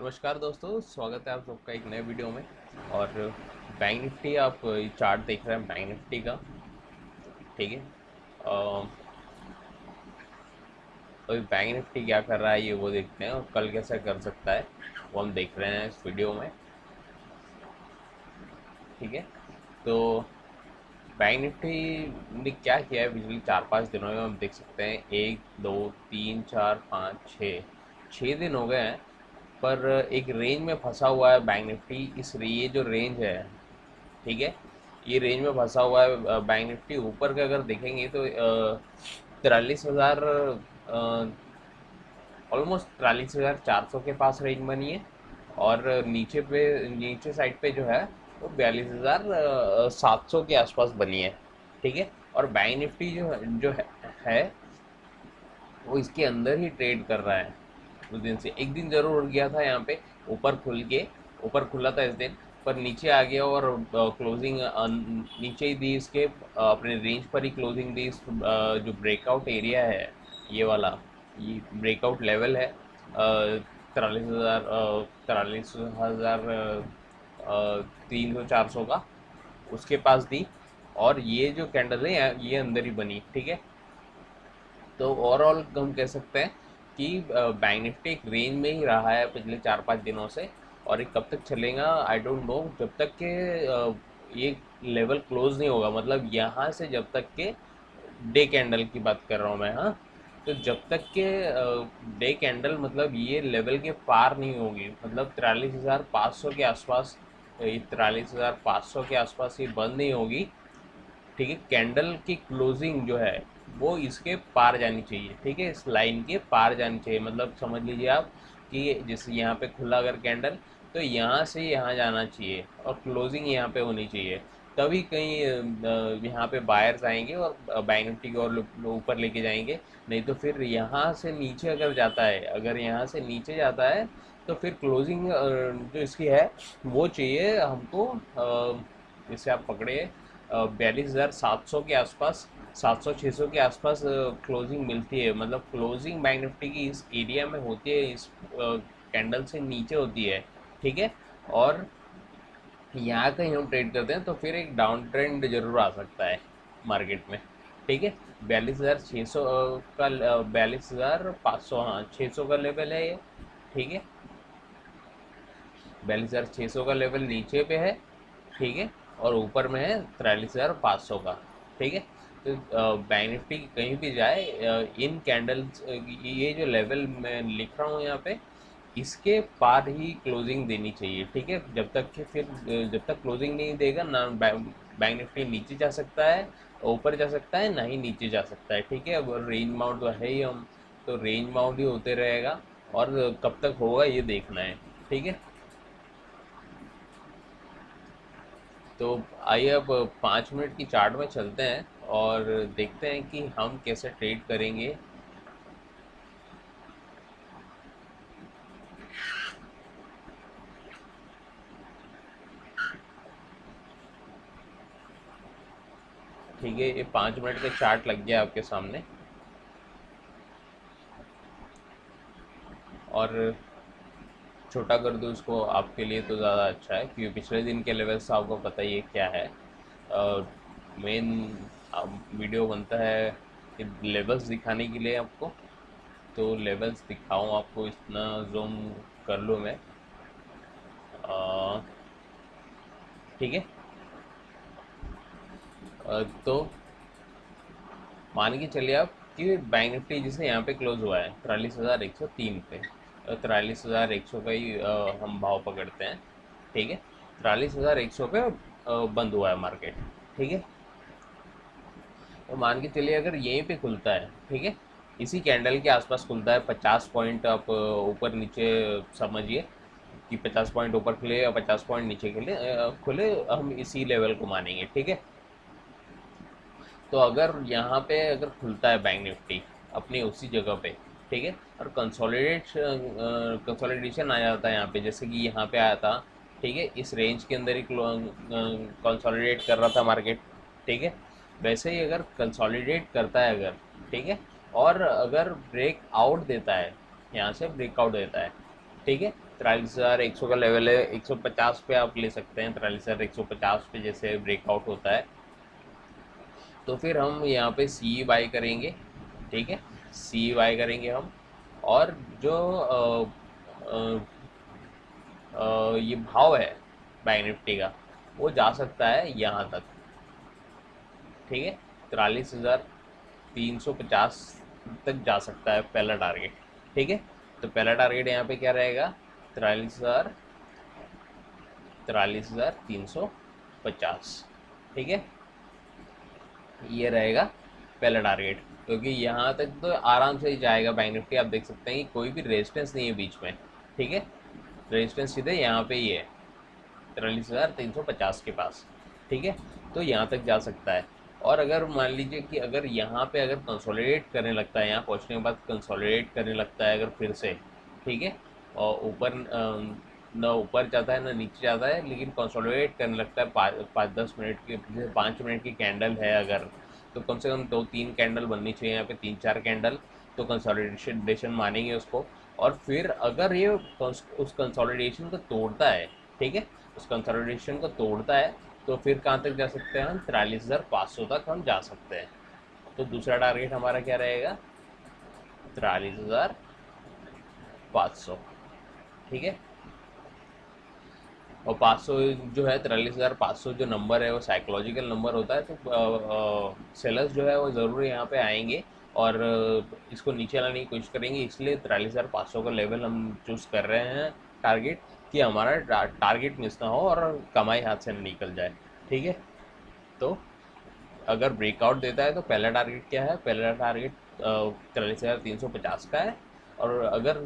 नमस्कार दोस्तों, स्वागत है आप सबका एक नए वीडियो में। और बैंक निफ्टी आप चार्ट देख रहे हैं बैंक निफ्टी का। ठीक है। तो बैंक निफ्टी क्या कर रहा है ये वो देखते हैं, और कल कैसे कर सकता है वो हम देख रहे हैं इस वीडियो में। ठीक है। तो बैंक निफ्टी ने क्या किया है पिछले 4-5 दिनों में, हम देख सकते हैं 1 2 3 4 5 6 6 दिन हो गए हैं। पर एक रेंज में फंसा हुआ है बैंक निफ्टी। ये जो रेंज है, ठीक है, ये रेंज में फंसा हुआ है बैंक निफ्टी। ऊपर का अगर देखेंगे तो 43,000, ऑलमोस्ट 43,400 के पास रेंज बनी है। और नीचे साइड पे जो है वो 42,700 के आसपास बनी है। ठीक है। और बैंक निफ्टी है वो इसके अंदर ही ट्रेड कर रहा है। उस दिन से एक दिन जरूर गया था यहाँ पे, ऊपर खुल के, ऊपर खुला था इस दिन, पर नीचे आ गया और क्लोजिंग नीचे ही दी इसके, अपने रेंज पर ही क्लोजिंग दी। जो ब्रेकआउट एरिया है, ये वाला, ये ब्रेकआउट लेवल है 43,000 43,000 300 400 का, उसके पास दी। और ये जो कैंडल है ये अंदर ही बनी। ठीक है। तो ओवरऑल हम कह सकते हैं कि बैंक निफ्टी एक रेंज में ही रहा है पिछले 4-5 दिनों से। और ये कब तक चलेगा आई डोंट नो, जब तक के ये लेवल क्लोज नहीं होगा। मतलब यहाँ से जब तक के डे कैंडल की बात कर रहा हूँ मैं, हाँ। तो जब तक के डे कैंडल, मतलब ये लेवल के पार नहीं होगी, मतलब 43,500 के आसपास, ये 43,500 के आसपास ये बंद नहीं होगी। ठीक है। कैंडल की क्लोजिंग जो है वो इसके पार जानी चाहिए। ठीक है, इस लाइन के पार जानी चाहिए। मतलब समझ लीजिए आप कि जैसे यहाँ पे खुला अगर कैंडल, तो यहाँ से यहाँ जाना चाहिए और क्लोजिंग यहाँ पे होनी चाहिए। तभी कहीं यहाँ पे बायर्स आएंगे और बैंक निफ्टी को और ऊपर लेके जाएंगे। नहीं तो फिर यहाँ से नीचे अगर जाता है, अगर यहाँ से नीचे जाता है, तो फिर क्लोजिंग जो इसकी है वो चाहिए हमको। इसे आप पकड़े 42,700 के आसपास, 700-600 के आसपास क्लोजिंग मिलती है। मतलब क्लोजिंग बैंक निफ्टी की इस एरिया में होती है, इस कैंडल से नीचे होती है। ठीक है। और यहाँ कहीं हम ट्रेड करते हैं तो फिर एक डाउन ट्रेंड जरूर आ सकता है मार्केट में। ठीक है। 42,600 का, 42,500, हाँ 600 का लेवल है ये। ठीक है। 42,600 का लेवल नीचे पे है। ठीक है। और ऊपर में है 43,500 का। ठीक है। तो बैंक निफ्टी कहीं भी जाए, इन कैंडल्स, ये जो लेवल मैं लिख रहा हूँ यहाँ पे, इसके पार ही क्लोजिंग देनी चाहिए। ठीक है। जब तक क्लोजिंग नहीं देगा ना, बैंक निफ्टी नीचे जा सकता है, ऊपर जा सकता है, ना ही नीचे जा सकता है। ठीक है। अब रेंज बाउंड तो है ही हम, तो रेंज बाउंड ही होते रहेगा। और कब तक होगा ये देखना है। ठीक है। तो आइए अब 5 मिनट की चार्ट में चलते हैं और देखते हैं कि हम कैसे ट्रेड करेंगे। ठीक है, ये 5 मिनट का चार्ट लग गया आपके सामने। और छोटा कर दूँ इसको आपके लिए तो ज़्यादा अच्छा है, क्योंकि पिछले दिन के लेवल्स आपको पता ही है क्या है। मेन वीडियो बनता है कि लेवल्स दिखाने के लिए आपको। तो लेवल्स दिखाऊं आपको, इतना जूम कर लूँ मैं। अ, ठीक है। तो मान के चलिए आप कि बैंक निफ्टी जिसे यहाँ पे क्लोज हुआ है 43,103 पे, 43,100 का ही हम भाव पकड़ते हैं। ठीक है। 43,100 पे बंद हुआ है मार्केट। ठीक है। तो मान के चलिए अगर यहीं पे खुलता है, ठीक है, इसी कैंडल के आसपास खुलता है, 50 पॉइंट आप ऊपर नीचे समझिए कि 50 पॉइंट ऊपर खुले या 50 पॉइंट नीचे खुले, हम इसी लेवल को मानेंगे। ठीक है। तो अगर यहाँ पे अगर खुलता है बैंक निफ्टी अपनी उसी जगह पे, ठीक है, और कंसोलिडेशन आ जाता है यहाँ पे, जैसे कि यहाँ पे आया था। ठीक है। इस रेंज के अंदर ही कंसोलिडेट कर रहा था मार्केट। ठीक है। वैसे ही अगर कंसोलिडेट करता है अगर, ठीक है, और अगर ब्रेक आउट देता है, यहाँ से ब्रेकआउट देता है, ठीक है, 43,100 का लेवल है, 150 पे आप ले सकते हैं, 43,150 पे जैसे ब्रेकआउट होता है। तो फिर हम यहाँ पे सी बाई करेंगे, ठीक है, सी बाई करेंगे हम। और जो ये भाव है बैंक निफ्टी का, वो जा सकता है यहाँ तक, ठीक है, 43,350 तक जा सकता है पहला टारगेट, ठीक है। तो पहला टारगेट यहाँ पे क्या रहेगा, 43,350, ठीक है, ये रहेगा पहला टारगेट। क्योंकि यहाँ तक तो आराम से ही जाएगा बैंक निफ्टी, आप देख सकते हैं कि कोई भी रेजिस्टेंस नहीं है बीच में, ठीक है, रेजिस्टेंस सीधे यहाँ पे ही है 43,350 के पास, ठीक है। तो यहाँ तक जा सकता है। और अगर मान लीजिए कि अगर यहाँ पे अगर कंसोलिडेट करने लगता है, यहाँ पहुँचने के बाद कंसोलिडेट करने लगता है अगर फिर से, ठीक है, और ऊपर ना ऊपर जाता है ना नीचे जाता है, लेकिन कंसोलिडेट करने लगता है 5-10 मिनट की, जैसे 5 मिनट की कैंडल है अगर, तो कम से कम 2-3 कैंडल बननी चाहिए यहाँ पे, 3-4 कैंडल, तो कंसोलिडेशन मानेंगे उसको। और फिर अगर ये उस कंसोलिडेशन को तोड़ता है, ठीक है, उस कंसोलिडेशन को तोड़ता है, तो फिर कहाँ तक जा सकते हैं हम, 43,500 तक हम जा सकते हैं। तो दूसरा टारगेट हमारा क्या रहेगा, 43,500, ठीक है। और 500 जो है, 43,500 जो नंबर है वो साइकोलॉजिकल नंबर होता है। तो सेलर्स जो है वो ज़रूर यहाँ पे आएंगे और इसको नीचे लाने की कोशिश करेंगे, इसलिए 43,500 का लेवल हम चूज़ कर रहे हैं टारगेट, कि हमारा टारगेट मिस ना हो और कमाई हाथ से निकल जाए, ठीक है। तो अगर ब्रेकआउट देता है तो पहला टारगेट क्या है, पहला टारगेट 43,350 का है। और अगर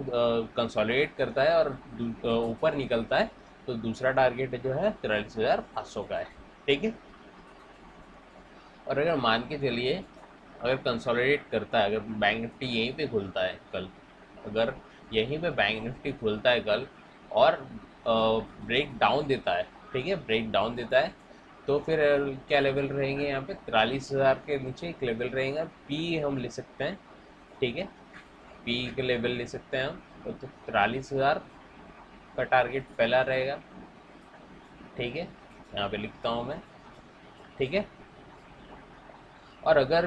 कंसोलिडेट करता है और ऊपर निकलता है तो दूसरा टारगेट जो है 43,500 का है, ठीक है। और अगर मान के चलिए अगर कंसोलिडेट करता है, अगर बैंक निफ्टी यहीं पे खुलता है कल, अगर यहीं पे बैंक निफ्टी खुलता है कल और ब्रेक डाउन देता है, ठीक है, ब्रेक डाउन देता है, तो फिर क्या लेवल रहेंगे यहाँ पे, 43,000 के नीचे एक लेवल रहेगा, पी हम ले सकते हैं, ठीक है, पी के लेवल ले सकते हैं हम। तो 43,000 का टारगेट पहला रहेगा, ठीक है, यहाँ पे लिखता हूँ मैं, ठीक है। और अगर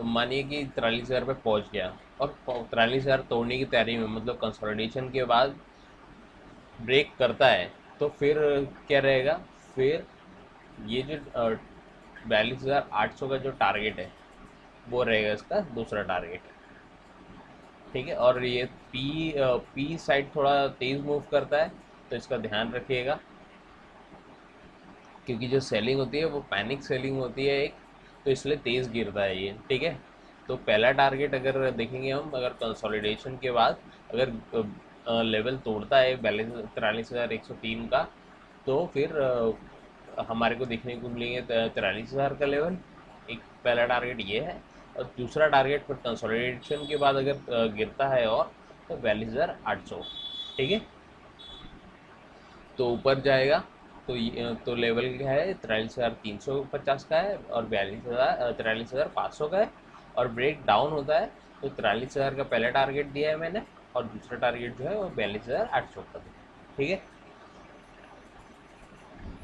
मानिए कि 43,000 पे पहुँच गया और 43,000 तोड़ने की तैयारी में, मतलब कंसोलिडेशन के बाद ब्रेक करता है, तो फिर क्या रहेगा, फिर ये जो 42,800 का जो टारगेट है वो रहेगा इसका दूसरा टारगेट, ठीक है। और ये पी साइड थोड़ा तेज़ मूव करता है, तो इसका ध्यान रखिएगा, क्योंकि जो सेलिंग होती है वो पैनिक सेलिंग होती है एक, तो इसलिए तेज़ गिरता है ये, ठीक है। तो पहला टारगेट अगर देखेंगे हम, अगर कंसोलिडेशन के बाद अगर लेवल तोड़ता है 43,103 का, तो फिर हमारे को देखने को मिलेंगे 43,000 का लेवल, एक पहला टारगेट ये है। और दूसरा टारगेट फिर कंसोलिडेशन के बाद अगर गिरता है और, तो 42,800, ठीक है, तो ऊपर जाएगा। तो तो लेवल क्या है, 43,350 का है और 43,500 का है। और ब्रेक डाउन होता है तो 43,000 का पहला टारगेट दिया है मैंने, और दूसरा टारगेट जो है वो 42,800 का है, ठीक है।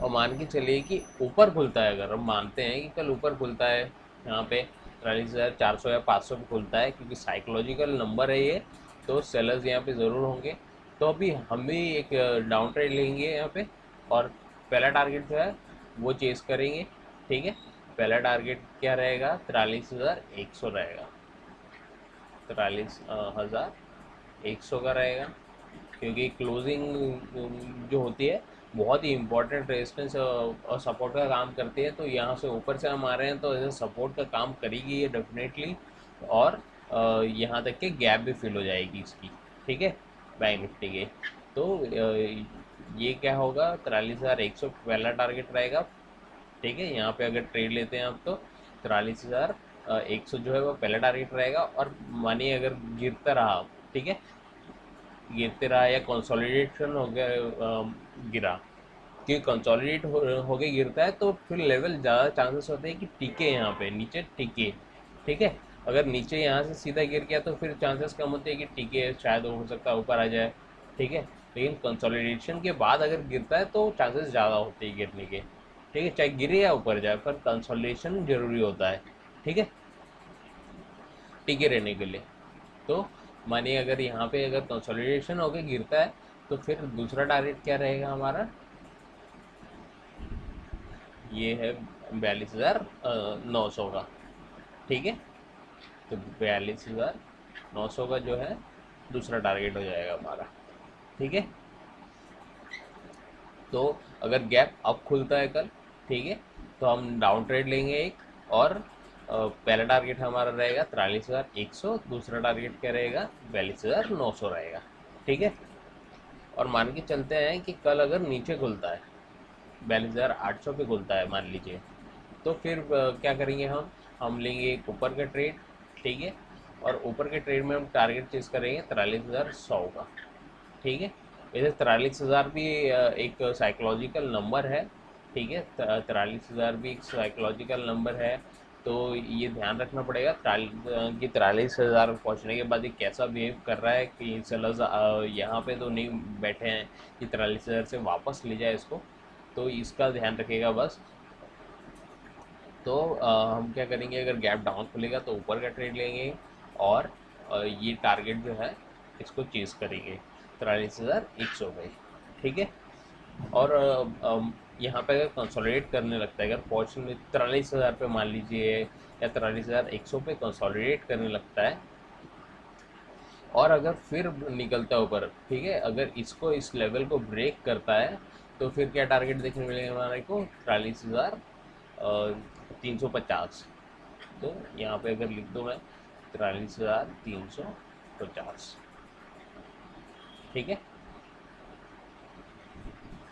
और मान के चलिए कि ऊपर खुलता है, अगर हम मानते हैं कि कल ऊपर खुलता है यहाँ पे 43,400 या 500 पे खुलता है, क्योंकि साइकोलॉजिकल नंबर है ये, तो सेलर्स यहाँ पे ज़रूर होंगे। तो अभी हम भी एक डाउन ट्रेड लेंगे यहाँ पे, और पहला टारगेट जो है वो चेस करेंगे, ठीक है। पहला टारगेट क्या रहेगा, 43,100 रहेगा, 43,100 का रहेगा, क्योंकि क्लोजिंग जो होती है बहुत ही इंपॉर्टेंट रेजिस्टेंस और सपोर्ट का काम करती है। तो यहाँ से ऊपर से हम आ रहे हैं तो ऐसे सपोर्ट का काम करेगी ये डेफिनेटली। और यहाँ तक के गैप भी फिल हो जाएगी इसकी, ठीक है, बैंक निफ्टी के। तो ये क्या होगा, 43,100 पहला टारगेट रहेगा, ठीक है। यहाँ पे अगर ट्रेड लेते हैं आप तो 43,100 जो है वो पहला टारगेट रहेगा। और मानिए अगर गिरता रहा, ठीक है, गिरते रहा या कंसोलिडेशन हो गया, गिरा, कि कंसोलिडेट हो के गिरता है तो फिर लेवल ज़्यादा चांसेस होते हैं कि टिके, यहाँ पे नीचे टिके, ठीक है। अगर नीचे यहाँ से सीधा गिर गया तो फिर चांसेस कम होते हैं कि टिके, शायद हो सकता है ऊपर आ जाए, ठीक है। लेकिन कंसोलिडेशन के बाद अगर गिरता है तो चांसेस ज़्यादा होते हैं गिरने के, ठीक है, चाहे गिरे या ऊपर जाए, पर कंसोलिडेशन जरूरी होता है, ठीक है, टिके रहने के लिए। तो मानिए अगर यहाँ पे अगर कंसोलिडेशन होकर गिरता है तो फिर दूसरा टारगेट क्या रहेगा हमारा, ये है 42,900 का, ठीक है। तो 42,900 का जो है दूसरा टारगेट हो जाएगा हमारा, ठीक है। तो अगर गैप अप खुलता है कल, ठीक है, तो हम डाउन ट्रेड लेंगे एक, और पहला टारगेट हमारा रहेगा 43,100, दूसरा टारगेट क्या रहेगा 42,900 रहेगा, ठीक है। और मान के चलते हैं कि कल अगर नीचे खुलता है 42,800 पे खुलता है मान लीजिए, तो फिर क्या करेंगे हम लेंगे एक ऊपर का ट्रेड, ठीक है, और ऊपर के ट्रेड में हम टारगेट चेज करेंगे 43,100 का, ठीक है। वैसे 43,000 भी एक साइकोलॉजिकल नंबर है, ठीक है, 43,000 भी एक साइकोलॉजिकल नंबर है। तो ये ध्यान रखना पड़ेगा कि 43,000 पहुँचने के बाद ये कैसा बिहेव कर रहा है, कि सेलर्स यहाँ पे तो नहीं बैठे हैं कि 43,000 से वापस ले जाए इसको, तो इसका ध्यान रखिएगा बस। तो हम क्या करेंगे, अगर गैप डाउन खुलेगा तो ऊपर का ट्रेड लेंगे, और ये टारगेट जो है इसको चेज करेंगे 43,100 पे, ठीक है। और यहाँ पे अगर कंसोलिडेट करने लगता है, अगर फॉर्चून 43,000 पे मान लीजिए या 43,100 पे कंसोलिडेट करने लगता है, और अगर फिर निकलता है ऊपर, ठीक है, अगर इसको इस लेवल को ब्रेक करता है तो फिर क्या टारगेट देखने मिलेगा हमारे को 43,350। तो यहाँ पे अगर लिख दो मैं 43,350, ठीक है,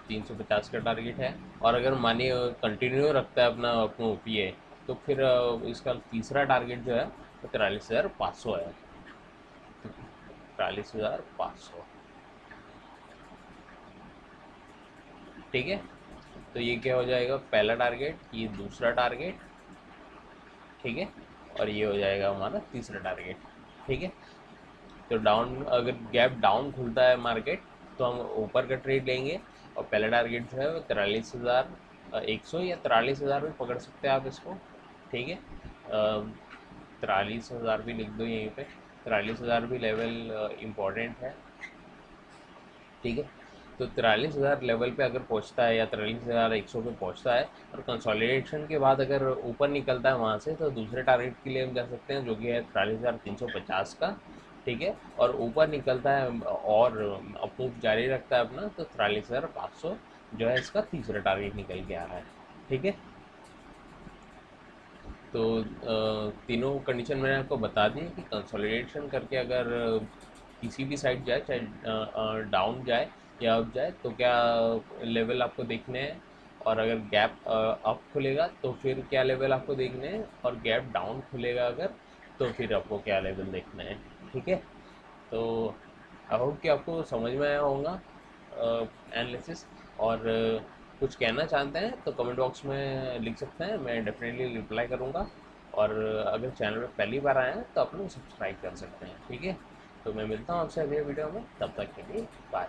350 का टारगेट है। और अगर मानिए कंटिन्यू रखता है अपना अपना ओपीए, तो फिर इसका तीसरा टारगेट जो है वो 43,500 है, 43,500, ठीक है। तो ये क्या हो जाएगा, पहला टारगेट, ये दूसरा टारगेट, ठीक है, और ये हो जाएगा हमारा तीसरा टारगेट, ठीक है। तो डाउन अगर गैप डाउन खुलता है मार्केट तो हम ऊपर का ट्रेड लेंगे, और पहला टारगेट जो है वो 43,100 या 43,000 भी पकड़ सकते हैं आप इसको, ठीक है। 43,000 भी लिख दो यहीं पे, 43,000 भी लेवल इम्पोर्टेंट है, ठीक है। तो 43,000 लेवल पे अगर पहुंचता है या 43,100 पे पहुंचता है और कंसोलिडेशन के बाद अगर ऊपर निकलता है वहां से, तो दूसरे टारगेट के लिए हम जा सकते हैं जो कि है 43,350 का, ठीक है। और ऊपर निकलता है और अप जारी रखता है अपना, तो 43,500 जो है इसका तीसरा टारगेट निकल के आ रहा है, ठीक है। तो तीनों कंडीशन मैंने आपको बता दी कि कंसोलिडेशन करके अगर किसी भी साइड जाए, चाहे डाउन जाए या अप जाए, तो क्या लेवल आपको देखने हैं, और अगर गैप अप खुलेगा तो फिर क्या लेवल आपको देखने हैं, और गैप डाउन खुलेगा अगर, तो फिर आपको क्या लेवल देखना है, ठीक है। तो आई होप कि आपको समझ में आया होगा एनालिसिस, और कुछ कहना चाहते हैं तो कमेंट बॉक्स में लिख सकते हैं, मैं डेफिनेटली रिप्लाई करूँगा। और अगर चैनल में पहली बार आए हैं तो आप लोग सब्सक्राइब कर सकते हैं, ठीक है। तो मैं मिलता हूँ आपसे अगले वीडियो में, तब तक के लिए बाय।